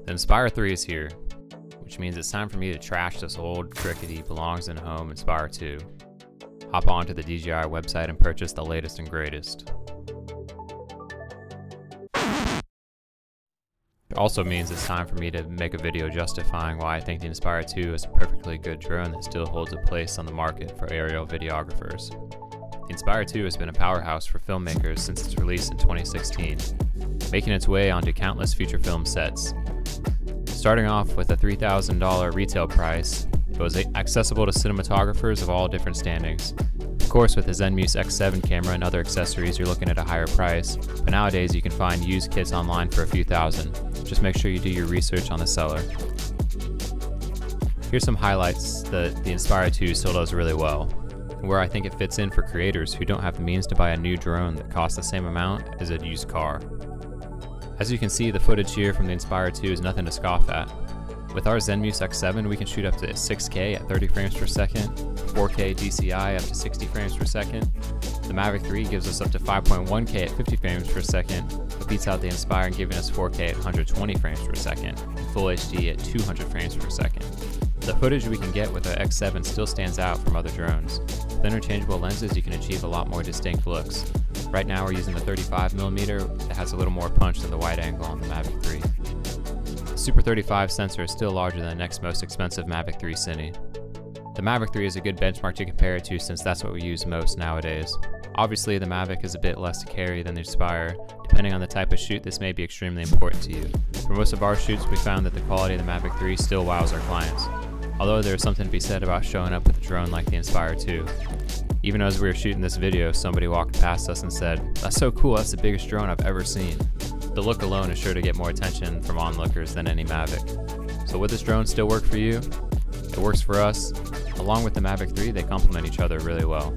The Inspire 3 is here, which means it's time for me to trash this old crickety belongs in home Inspire 2. Hop on to the DJI website and purchase the latest and greatest. It also means it's time for me to make a video justifying why I think the Inspire 2 is a perfectly good drone that still holds a place on the market for aerial videographers. The Inspire 2 has been a powerhouse for filmmakers since its release in 2016, making its way onto countless feature film sets. Starting off with a $3,000 retail price, it was accessible to cinematographers of all different standings. Of course, with the Zenmuse X7 camera and other accessories, you're looking at a higher price, but nowadays you can find used kits online for a few thousand. Just make sure you do your research on the seller. Here's some highlights that the Inspire 2 still does really well, and where I think it fits in for creators who don't have the means to buy a new drone that costs the same amount as a used car. As you can see, the footage here from the Inspire 2 is nothing to scoff at. With our Zenmuse X7, we can shoot up to 6K at 30 frames per second, 4K DCI up to 60 frames per second. The Mavic 3 gives us up to 5.1K at 50 frames per second, but beats out the Inspire, giving us 4K at 120 frames per second, and Full HD at 200 frames per second. The footage we can get with the X7 still stands out from other drones. With interchangeable lenses, you can achieve a lot more distinct looks. Right now we're using the 35mm that has a little more punch than the wide angle on the Mavic 3. The Super 35 sensor is still larger than the next most expensive Mavic 3 Cine. The Mavic 3 is a good benchmark to compare it to since that's what we use most nowadays. Obviously the Mavic is a bit less to carry than the Inspire. Depending on the type of shoot, this may be extremely important to you. For most of our shoots, we found that the quality of the Mavic 3 still wows our clients. Although there is something to be said about showing up with a drone like the Inspire 2. Even as we were shooting this video, somebody walked past us and said, "That's so cool, that's the biggest drone I've ever seen." The look alone is sure to get more attention from onlookers than any Mavic. So would this drone still work for you? It works for us. Along with the Mavic 3, they complement each other really well.